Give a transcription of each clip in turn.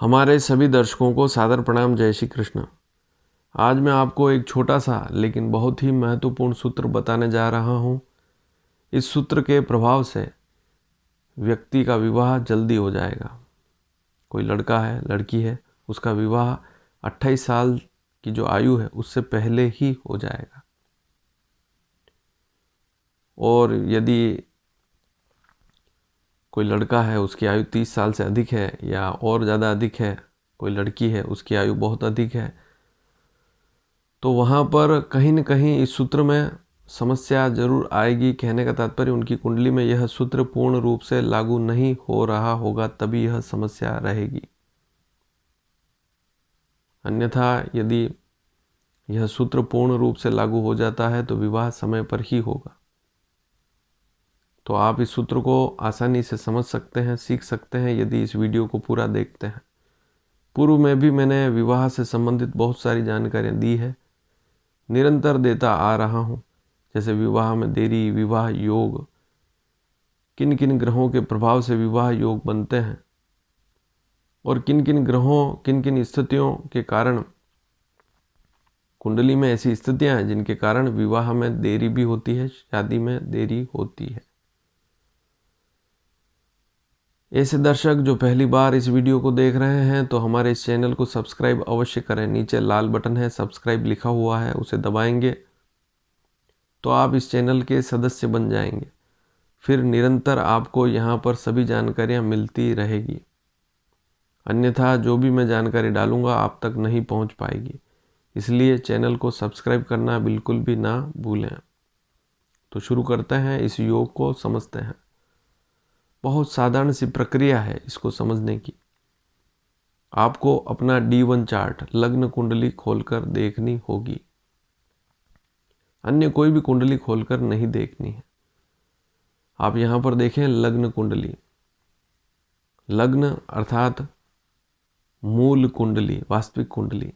हमारे सभी दर्शकों को सादर प्रणाम। जय श्री कृष्ण। आज मैं आपको एक छोटा सा लेकिन बहुत ही महत्वपूर्ण सूत्र बताने जा रहा हूँ। इस सूत्र के प्रभाव से व्यक्ति का विवाह जल्दी हो जाएगा। कोई लड़का है, लड़की है, उसका विवाह 28 साल की जो आयु है उससे पहले ही हो जाएगा। और यदि कोई लड़का है, उसकी आयु 30 साल से अधिक है या और ज़्यादा अधिक है, कोई लड़की है उसकी आयु बहुत अधिक है, तो वहाँ पर कहीं न कहीं इस सूत्र में समस्या जरूर आएगी। कहने का तात्पर्य उनकी कुंडली में यह सूत्र पूर्ण रूप से लागू नहीं हो रहा होगा, तभी यह समस्या रहेगी। अन्यथा यदि यह सूत्र पूर्ण रूप से लागू हो जाता है तो विवाह समय पर ही होगा। तो आप इस सूत्र को आसानी से समझ सकते हैं, सीख सकते हैं यदि इस वीडियो को पूरा देखते हैं। पूर्व में भी मैंने विवाह से संबंधित बहुत सारी जानकारियाँ दी है, निरंतर देता आ रहा हूँ। जैसे विवाह में देरी, विवाह योग, किन किन ग्रहों के प्रभाव से विवाह योग बनते हैं और किन किन ग्रहों, किन किन स्थितियों के कारण कुंडली में ऐसी स्थितियां हैं जिनके कारण विवाह में देरी भी होती है, शादी में देरी होती है। ऐसे दर्शक जो पहली बार इस वीडियो को देख रहे हैं तो हमारे इस चैनल को सब्सक्राइब अवश्य करें। नीचे लाल बटन है, सब्सक्राइब लिखा हुआ है, उसे दबाएंगे तो आप इस चैनल के सदस्य बन जाएंगे। फिर निरंतर आपको यहाँ पर सभी जानकारियाँ मिलती रहेगी। अन्यथा जो भी मैं जानकारी डालूंगा आप तक नहीं पहुँच पाएगी। इसलिए चैनल को सब्सक्राइब करना बिल्कुल भी ना भूलें। तो शुरू करते हैं, इस योग को समझते हैं। बहुत साधारण सी प्रक्रिया है इसको समझने की। आपको अपना D1 चार्ट, लग्न कुंडली खोलकर देखनी होगी। अन्य कोई भी कुंडली खोलकर नहीं देखनी है। आप यहाँ पर देखें लग्न कुंडली। लग्न अर्थात मूल कुंडली, वास्तविक कुंडली,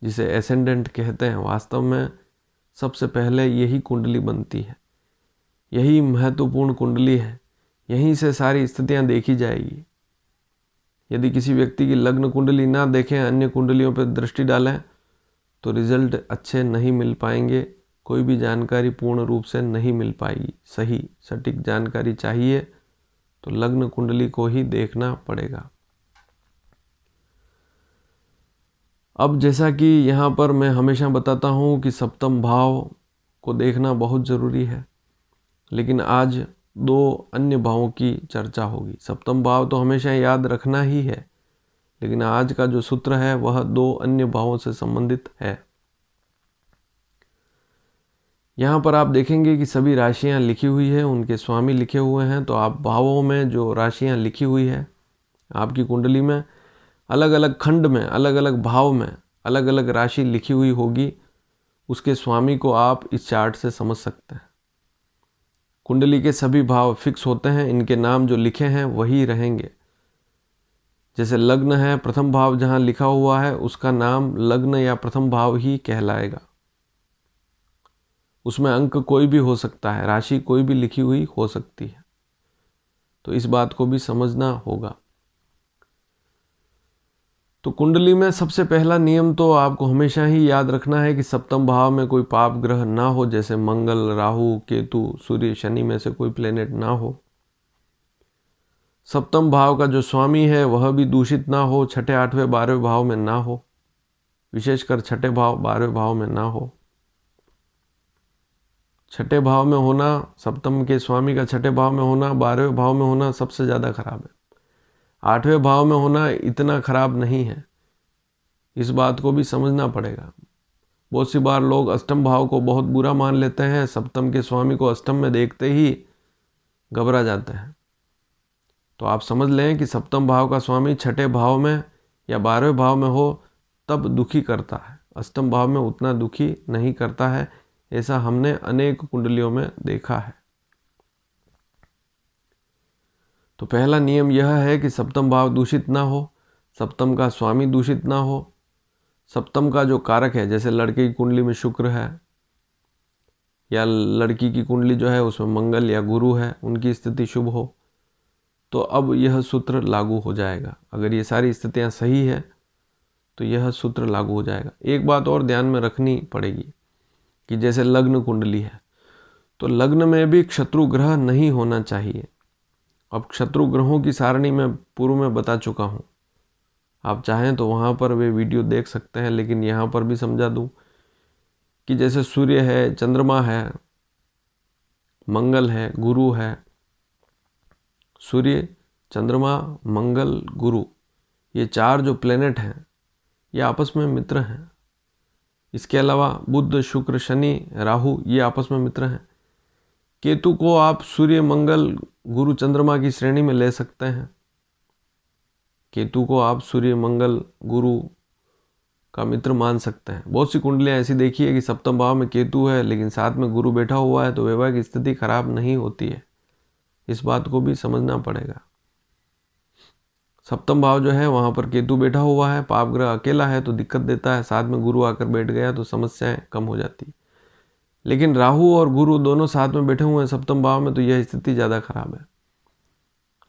जिसे एसेंडेंट कहते हैं। वास्तव में सबसे पहले यही कुंडली बनती है, यही महत्वपूर्ण कुंडली है। यहीं से सारी स्थितियां देखी जाएगी। यदि किसी व्यक्ति की लग्न कुंडली ना देखें, अन्य कुंडलियों पर दृष्टि डालें तो रिजल्ट अच्छे नहीं मिल पाएंगे। कोई भी जानकारी पूर्ण रूप से नहीं मिल पाएगी। सही सटीक जानकारी चाहिए तो लग्न कुंडली को ही देखना पड़ेगा। अब जैसा कि यहाँ पर मैं हमेशा बताता हूँ कि सप्तम भाव को देखना बहुत ज़रूरी है, लेकिन आज दो अन्य भावों की चर्चा होगी। सप्तम भाव तो हमेशा याद रखना ही है, लेकिन आज का जो सूत्र है वह दो अन्य भावों से संबंधित है। यहाँ पर आप देखेंगे कि सभी राशियाँ लिखी हुई है, उनके स्वामी लिखे हुए हैं। तो आप भावों में जो राशियाँ लिखी हुई है आपकी कुंडली में, अलग अलग खंड में, अलग अलग भाव में अलग अलग राशि लिखी हुई होगी। उसके स्वामी को आप इस चार्ट से समझ सकते हैं। कुंडली के सभी भाव फिक्स होते हैं, इनके नाम जो लिखे हैं वही रहेंगे। जैसे लग्न है, प्रथम भाव जहाँ लिखा हुआ है उसका नाम लग्न या प्रथम भाव ही कहलाएगा। उसमें अंक कोई भी हो सकता है, राशि कोई भी लिखी हुई हो सकती है। तो इस बात को भी समझना होगा। तो कुंडली में सबसे पहला नियम तो आपको हमेशा ही याद रखना है कि सप्तम भाव में कोई पाप ग्रह ना हो। जैसे मंगल, राहु, केतु, सूर्य, शनि में से कोई प्लेनेट ना हो। सप्तम भाव का जो स्वामी है वह भी दूषित ना हो। छठे, आठवें, 12वें भाव में ना हो, विशेषकर छठे भाव, 12वें भाव में ना हो। छठे भाव में होना, सप्तम के स्वामी का छठे भाव में होना, 12वें भाव में होना सबसे ज़्यादा खराब है। 8वें भाव में होना इतना खराब नहीं है, इस बात को भी समझना पड़ेगा। बहुत सी बार लोग अष्टम भाव को बहुत बुरा मान लेते हैं, सप्तम के स्वामी को अष्टम में देखते ही घबरा जाते हैं। तो आप समझ लें कि सप्तम भाव का स्वामी छठे भाव में या 12वें भाव में हो तब दुखी करता है, अष्टम भाव में उतना दुखी नहीं करता है। ऐसा हमने अनेक कुंडलियों में देखा है। तो पहला नियम यह है कि सप्तम भाव दूषित ना हो, सप्तम का स्वामी दूषित ना हो। सप्तम का जो कारक है, जैसे लड़के की कुंडली में शुक्र है या लड़की की कुंडली जो है उसमें मंगल या गुरु है, उनकी स्थिति शुभ हो, तो अब यह सूत्र लागू हो जाएगा। अगर ये सारी स्थितियां सही है तो यह सूत्र लागू हो जाएगा। एक बात और ध्यान में रखनी पड़ेगी कि जैसे लग्न कुंडली है तो लग्न में भी शत्रु ग्रह नहीं होना चाहिए। अब शत्रु ग्रहों की सारणी मैं पूर्व में बता चुका हूँ, आप चाहें तो वहाँ पर वे वीडियो देख सकते हैं, लेकिन यहाँ पर भी समझा दूँ कि जैसे सूर्य है, चंद्रमा है, मंगल है, गुरु है। सूर्य, चंद्रमा, मंगल, गुरु, ये 4 जो प्लेनेट हैं ये आपस में मित्र हैं। इसके अलावा बुध, शुक्र, शनि, राहु ये आपस में मित्र हैं। केतु को आप सूर्य, मंगल, गुरु, चंद्रमा की श्रेणी में ले सकते हैं। केतु को आप सूर्य, मंगल, गुरु का मित्र मान सकते हैं। बहुत सी कुंडलियां ऐसी देखी है कि सप्तम भाव में केतु है लेकिन साथ में गुरु बैठा हुआ है तो वैवाहिक स्थिति खराब नहीं होती है। इस बात को भी समझना पड़ेगा। सप्तम भाव जो है वहाँ पर केतु बैठा हुआ है, पाप ग्रह अकेला है तो दिक्कत देता है, साथ में गुरु आकर बैठ गया तो समस्याएं कम हो जाती। लेकिन राहु और गुरु दोनों साथ में बैठे हुए हैं सप्तम भाव में तो यह स्थिति ज़्यादा खराब है।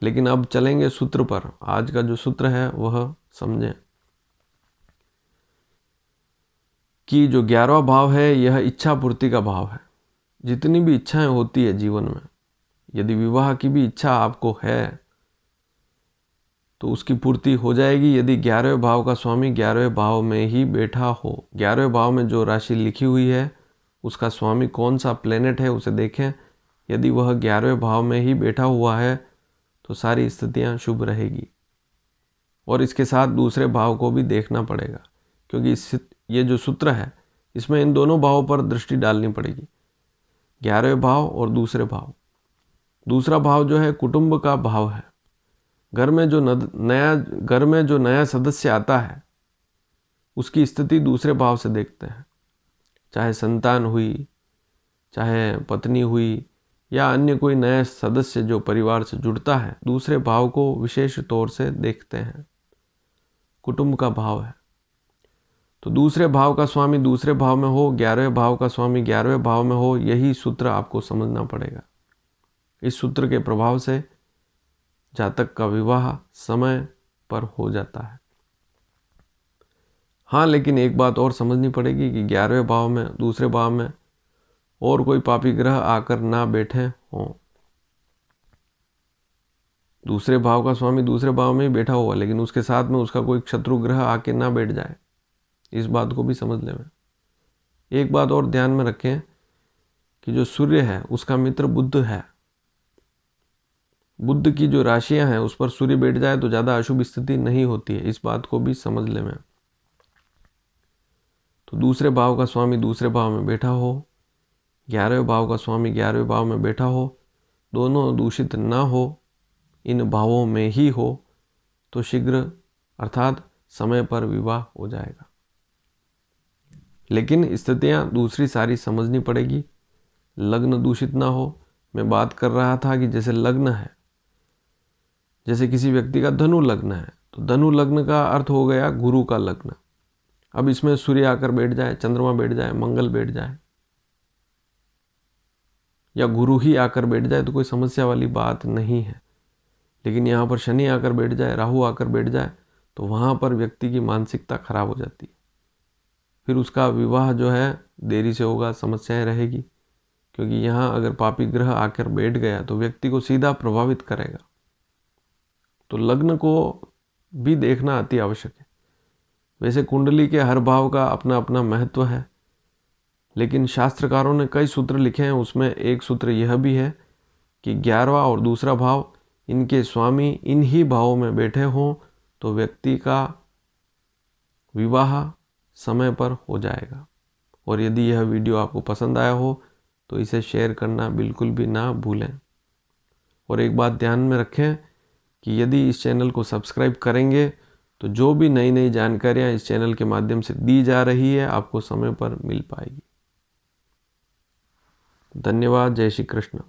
लेकिन अब चलेंगे सूत्र पर। आज का जो सूत्र है वह समझें कि जो 11वां भाव है यह इच्छा पूर्ति का भाव है। जितनी भी इच्छाएं होती है जीवन में, यदि विवाह की भी इच्छा आपको है तो उसकी पूर्ति हो जाएगी यदि 11वें भाव का स्वामी 11वें भाव में ही बैठा हो। 11वें भाव में जो राशि लिखी हुई है उसका स्वामी कौन सा प्लेनेट है उसे देखें। यदि वह 11वें भाव में ही बैठा हुआ है तो सारी स्थितियां शुभ रहेगी। और इसके साथ दूसरे भाव को भी देखना पड़ेगा, क्योंकि ये जो सूत्र है इसमें इन दोनों भावों पर दृष्टि डालनी पड़ेगी, 11वें भाव और दूसरे भाव। दूसरा भाव जो है कुटुंब का भाव है। घर में जो नया सदस्य आता है उसकी स्थिति दूसरे भाव से देखते हैं। चाहे संतान हुई, चाहे पत्नी हुई या अन्य कोई नया सदस्य जो परिवार से जुड़ता है, दूसरे भाव को विशेष तौर से देखते हैं। कुटुंब का भाव है तो दूसरे भाव का स्वामी दूसरे भाव में हो, 11वें भाव का स्वामी 11वें भाव में हो, यही सूत्र आपको समझना पड़ेगा। इस सूत्र के प्रभाव से जातक का विवाह समय पर हो जाता है। हाँ, लेकिन एक बात और समझनी पड़ेगी कि 11वें भाव में दूसरे भाव में और कोई पापी ग्रह आकर ना बैठे हों। दूसरे भाव का स्वामी दूसरे भाव में ही बैठा हुआ लेकिन उसके साथ में उसका कोई शत्रु ग्रह आके ना बैठ जाए, इस बात को भी समझ लें। एक बात और ध्यान में रखें कि जो सूर्य है उसका मित्र बुध है। बुध की जो राशियां हैं उस पर सूर्य बैठ जाए तो ज़्यादा अशुभ स्थिति नहीं होती है, इस बात को भी समझ लें। तो दूसरे भाव का स्वामी दूसरे भाव में बैठा हो, 11वें भाव का स्वामी 11वें भाव में बैठा हो, दोनों दूषित ना हो, इन भावों में ही हो तो शीघ्र अर्थात समय पर विवाह हो जाएगा। लेकिन स्थितियां दूसरी सारी समझनी पड़ेगी। लग्न दूषित ना हो। मैं बात कर रहा था कि जैसे लग्न है, जैसे किसी व्यक्ति का धनु लग्न है तो धनु लग्न का अर्थ हो गया गुरु का लग्न। अब इसमें सूर्य आकर बैठ जाए, चंद्रमा बैठ जाए, मंगल बैठ जाए या गुरु ही आकर बैठ जाए तो कोई समस्या वाली बात नहीं है। लेकिन यहाँ पर शनि आकर बैठ जाए, राहु आकर बैठ जाए तो वहाँ पर व्यक्ति की मानसिकता खराब हो जाती है। फिर उसका विवाह जो है देरी से होगा, समस्याएं रहेगी, क्योंकि यहाँ अगर पापी ग्रह आकर बैठ गया तो व्यक्ति को सीधा प्रभावित करेगा। तो लग्न को भी देखना अति आवश्यक है। वैसे कुंडली के हर भाव का अपना अपना महत्व है, लेकिन शास्त्रकारों ने कई सूत्र लिखे हैं, उसमें एक सूत्र यह भी है कि 11वां और दूसरा भाव इनके स्वामी इन ही भावों में बैठे हों तो व्यक्ति का विवाह समय पर हो जाएगा। और यदि यह वीडियो आपको पसंद आया हो तो इसे शेयर करना बिल्कुल भी ना भूलें। और एक बात ध्यान में रखें कि यदि इस चैनल को सब्सक्राइब करेंगे तो जो भी नई नई जानकारियां इस चैनल के माध्यम से दी जा रही है आपको समय पर मिल पाएगी। धन्यवाद। जय श्री कृष्ण।